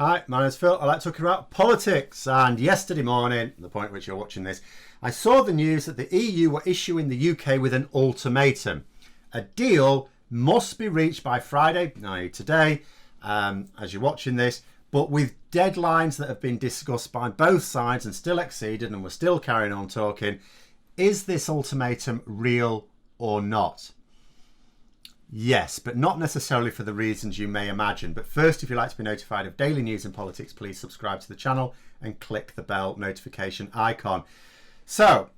Hi, my name's Phil. I like talking about politics, and yesterday morning, the point at which you're watching this, I saw the news that the EU were issuing the UK with an ultimatum. A deal must be reached by Friday, i.e. today, as you're watching this, but with deadlines that have been discussed by both sides and still exceeded, and we're still carrying on talking. Is this ultimatum real or not? Yes, but not necessarily for the reasons you may imagine. But first, if you'd like to be notified of daily news and politics, please subscribe to the channel and click the bell notification icon. So,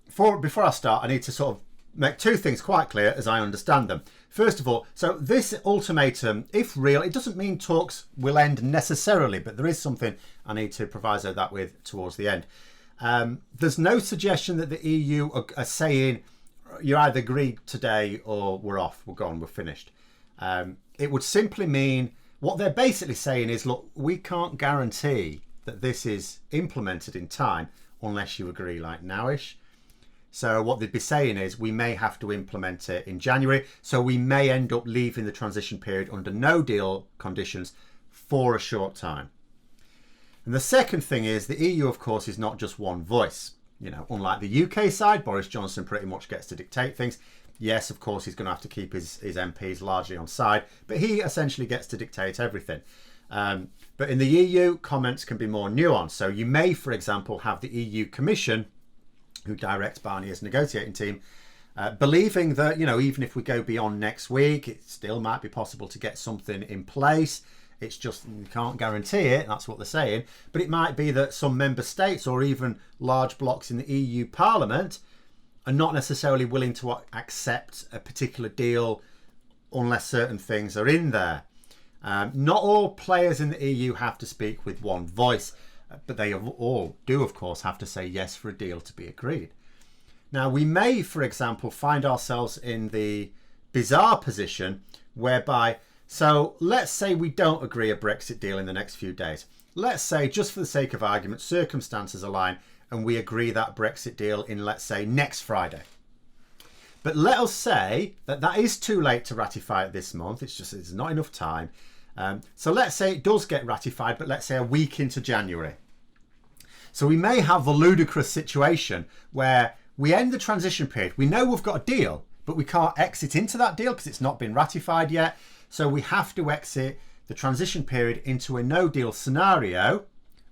before I start, I need to sort of make two things quite clear as I understand them. First of all, so this ultimatum, if real, it doesn't mean talks will end necessarily, but there is something I need to proviso that with towards the end. There's no suggestion that the EU are saying, you either agree today or we're off, we're gone, we're finished. It would simply mean, what they're basically saying is, look, we can't guarantee that this is implemented in time unless you agree like nowish. So what they'd be saying is we may have to implement it in January. So we may end up leaving the transition period under no deal conditions for a short time. And the second thing is the EU, of course, is not just one voice. You know, unlike the UK side, Boris Johnson pretty much gets to dictate things. Yes, of course, he's going to have to keep his MPs largely on side, but he essentially gets to dictate everything. But in the EU, comments can be more nuanced. So you may, for example, have the EU Commission, who directs Barnier's negotiating team, believing that, you know, even if we go beyond next week, it still might be possible to get something in place. It's just, you can't guarantee it, that's what they're saying. But it might be that some member states or even large blocks in the EU Parliament are not necessarily willing to accept a particular deal unless certain things are in there. Not all players in the EU have to speak with one voice, but they all do, of course, have to say yes for a deal to be agreed. Now, we may, for example, find ourselves in the bizarre position whereby, so let's say we don't agree a Brexit deal in the next few days. Let's say, just for the sake of argument, circumstances align and we agree that Brexit deal in, let's say, next Friday. But let us say that that is too late to ratify it this month. It's not enough time. So let's say it does get ratified, but let's say a week into January. So we may have a ludicrous situation where we end the transition period. We know we've got a deal, but we can't exit into that deal because it's not been ratified yet. So we have to exit the transition period into a no-deal scenario,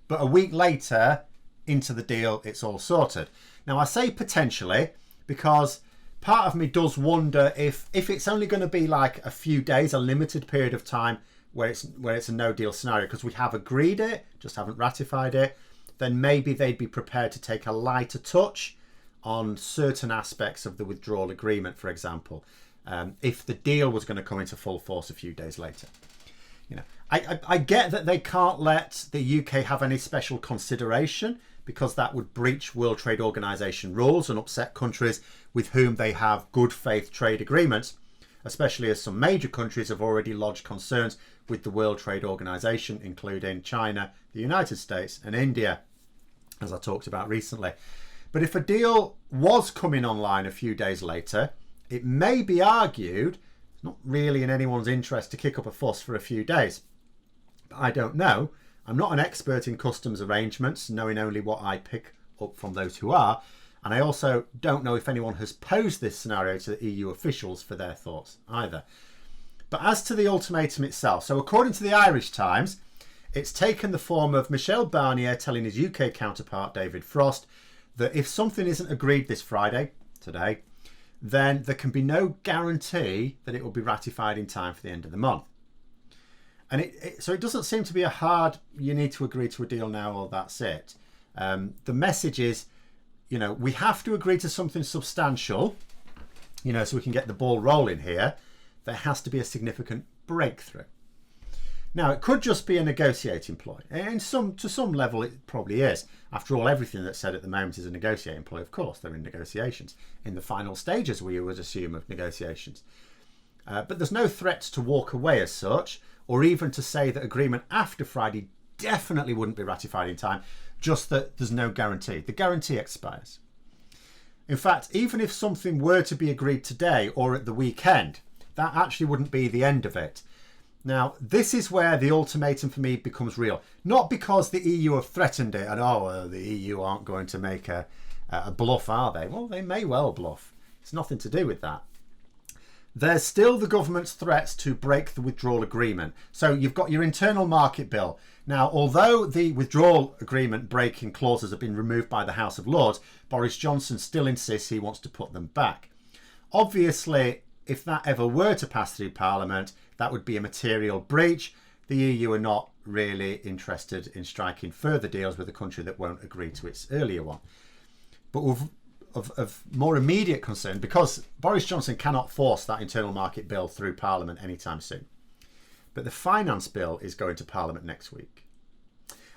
but a week later into the deal, it's all sorted. Now, I say potentially because part of me does wonder if it's only going to be like a few days, a limited period of time where it's a no-deal scenario because we have agreed it, just haven't ratified it, then maybe they'd be prepared to take a lighter touch on certain aspects of the withdrawal agreement, for example. If the deal was going to come into full force a few days later. You know, I get that they can't let the UK have any special consideration because that would breach World Trade Organization rules and upset countries with whom they have good faith trade agreements, especially as some major countries have already lodged concerns with the World Trade Organization, including China, the United States and India, as I talked about recently. But if a deal was coming online a few days later, it may be argued, it's not really in anyone's interest to kick up a fuss for a few days. But I don't know. I'm not an expert in customs arrangements, knowing only what I pick up from those who are. And I also don't know if anyone has posed this scenario to the EU officials for their thoughts either. But as to the ultimatum itself, so according to the Irish Times, it's taken the form of Michel Barnier telling his UK counterpart, David Frost, that if something isn't agreed this Friday, today, then there can be no guarantee that it will be ratified in time for the end of the month. And so it doesn't seem to be a hard, you need to agree to a deal now or that's it. The message is, you know, we have to agree to something substantial, you know, so we can get the ball rolling here. There has to be a significant breakthrough. Now, it could just be a negotiating ploy. And to some level, it probably is. After all, everything that's said at the moment is a negotiating ploy. Of course, they're in negotiations. In the final stages, we would assume, of negotiations. But there's no threat to walk away as such, or even to say that agreement after Friday definitely wouldn't be ratified in time, just that there's no guarantee. The guarantee expires. In fact, even if something were to be agreed today or at the weekend, that actually wouldn't be the end of it. Now, this is where the ultimatum for me becomes real. Not because the EU have threatened it and, the EU aren't going to make a bluff, are they? Well, they may well bluff. It's nothing to do with that. There's still the government's threats to break the withdrawal agreement. So you've got your internal market bill. Now, although the withdrawal agreement breaking clauses have been removed by the House of Lords, Boris Johnson still insists he wants to put them back. Obviously, if that ever were to pass through Parliament, that would be a material breach. The EU are not really interested in striking further deals with a country that won't agree to its earlier one. But of more immediate concern, because Boris Johnson cannot force that internal market bill through Parliament anytime soon. But the finance bill is going to Parliament next week.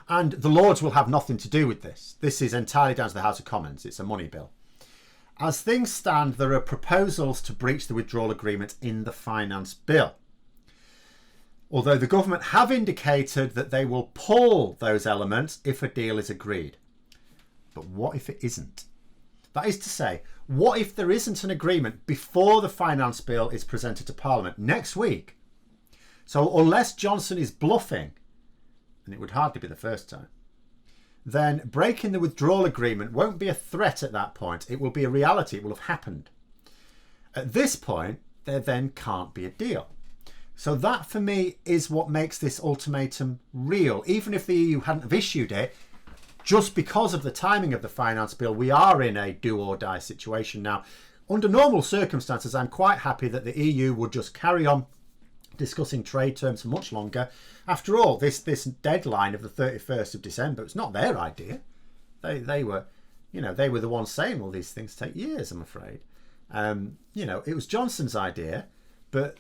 And the Lords will have nothing to do with this. This is entirely down to the House of Commons. It's a money bill. As things stand, there are proposals to breach the withdrawal agreement in the finance bill. Although the government have indicated that they will pull those elements if a deal is agreed. But what if it isn't? That is to say, what if there isn't an agreement before the finance bill is presented to Parliament next week? So unless Johnson is bluffing, and it would hardly be the first time, then breaking the withdrawal agreement won't be a threat at that point. It will be a reality. It will have happened. At this point, there then can't be a deal. So that, for me, is what makes this ultimatum real. Even if the EU hadn't have issued it, just because of the timing of the finance bill, we are in a do or die situation now. Under normal circumstances, I'm quite happy that the EU would just carry on discussing trade terms for much longer. After all, this deadline of the 31st of December, it's not their idea. They were the ones saying all these things take years, I'm afraid. It was Johnson's idea, but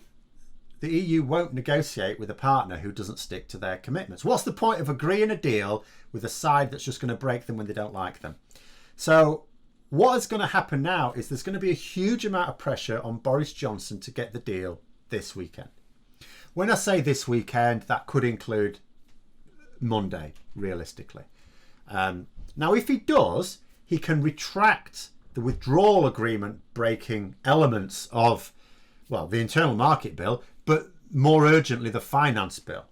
the EU won't negotiate with a partner who doesn't stick to their commitments. What's the point of agreeing a deal with a side that's just going to break them when they don't like them? So what is going to happen now is there's going to be a huge amount of pressure on Boris Johnson to get the deal this weekend. When I say this weekend, that could include Monday, realistically. Now, if he does, he can retract the withdrawal agreement breaking elements of, the internal market bill, but more urgently, the finance bill.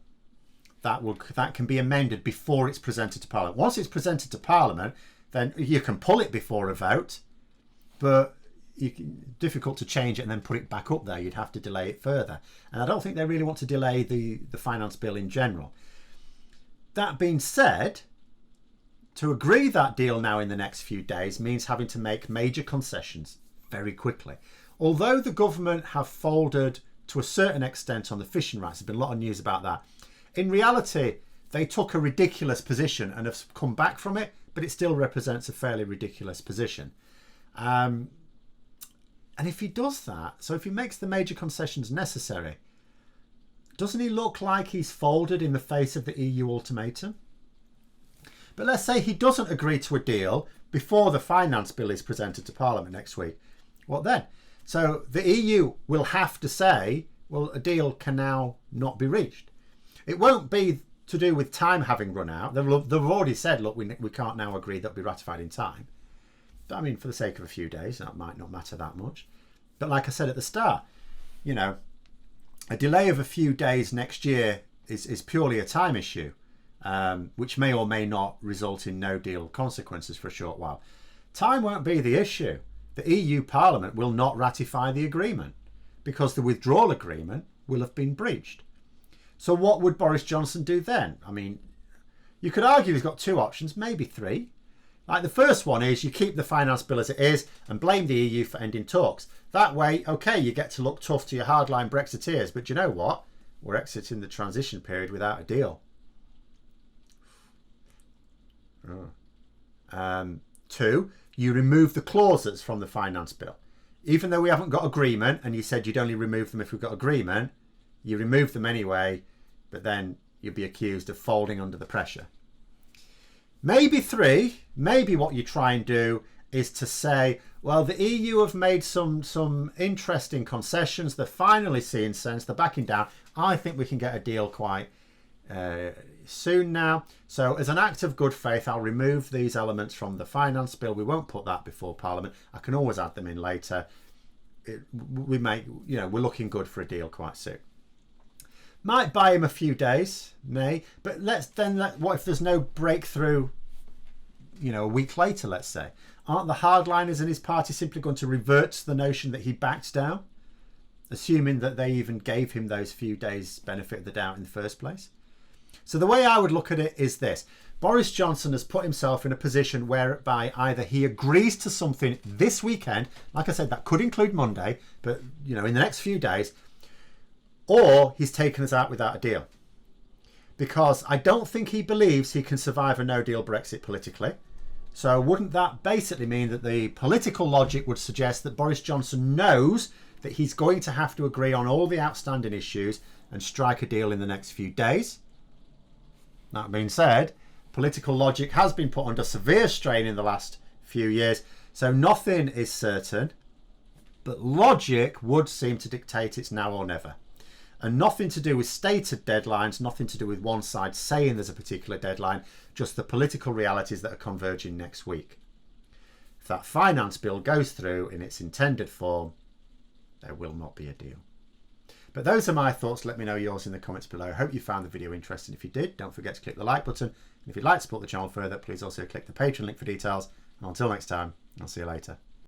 That can be amended before it's presented to Parliament. Once it's presented to Parliament, then you can pull it before a vote, but difficult to change it and then put it back up there. You'd have to delay it further. And I don't think they really want to delay the finance bill in general. That being said, to agree that deal now in the next few days means having to make major concessions very quickly. Although the government have folded to a certain extent on the fishing rights, there's been a lot of news about that. In reality, they took a ridiculous position and have come back from it, but it still represents a fairly ridiculous position. And if he does that, so if he makes the major concessions necessary, doesn't he look like he's folded in the face of the EU ultimatum? But let's say he doesn't agree to a deal before the finance bill is presented to Parliament next week. What then? So the EU will have to say, well, a deal can now not be reached. It won't be to do with time having run out. They've already said, look, we can't now agree that'll be ratified in time. But I mean, for the sake of a few days, that might not matter that much. But like I said at the start, a delay of a few days next year is purely a time issue, which may or may not result in no deal consequences for a short while. Time won't be the issue. The EU Parliament will not ratify the agreement because the withdrawal agreement will have been breached. So what would Boris Johnson do then? I mean, you could argue he's got two options, maybe three. Like the first one is you keep the finance bill as it is and blame the EU for ending talks. That way, okay, you get to look tough to your hardline Brexiteers, but you know what? We're exiting the transition period without a deal. Two, you remove the clauses from the finance bill. Even though we haven't got agreement, and you said you'd only remove them if we've got agreement, you remove them anyway, but then you'll be accused of folding under the pressure. Maybe three, maybe what you try and do is to say, well, the EU have made some interesting concessions. They're finally seeing sense. They're backing down. I think we can get a deal quite soon now. So as an act of good faith, I'll remove these elements from the finance bill. We won't put that before Parliament. I can always add them in later. We're looking good for a deal quite soon. Might buy him a few days, may, but what if there's no breakthrough, a week later, let's say? Aren't the hardliners in his party simply going to revert to the notion that he backed down, assuming that they even gave him those few days benefit of the doubt in the first place? So the way I would look at it is this. Boris Johnson has put himself in a position whereby either he agrees to something this weekend, like I said, that could include Monday, but in the next few days, or he's taken us out without a deal. Because I don't think he believes he can survive a no-deal Brexit politically. So wouldn't that basically mean that the political logic would suggest that Boris Johnson knows that he's going to have to agree on all the outstanding issues and strike a deal in the next few days? That being said, political logic has been put under severe strain in the last few years, so nothing is certain, but logic would seem to dictate it's now or never. And nothing to do with stated deadlines, nothing to do with one side saying there's a particular deadline, just the political realities that are converging next week. If that finance bill goes through in its intended form, there will not be a deal. But those are my thoughts. Let me know yours in the comments below. I hope you found the video interesting. If you did, don't forget to click the like button. And if you'd like to support the channel further, please also click the Patreon link for details. And until next time, I'll see you later.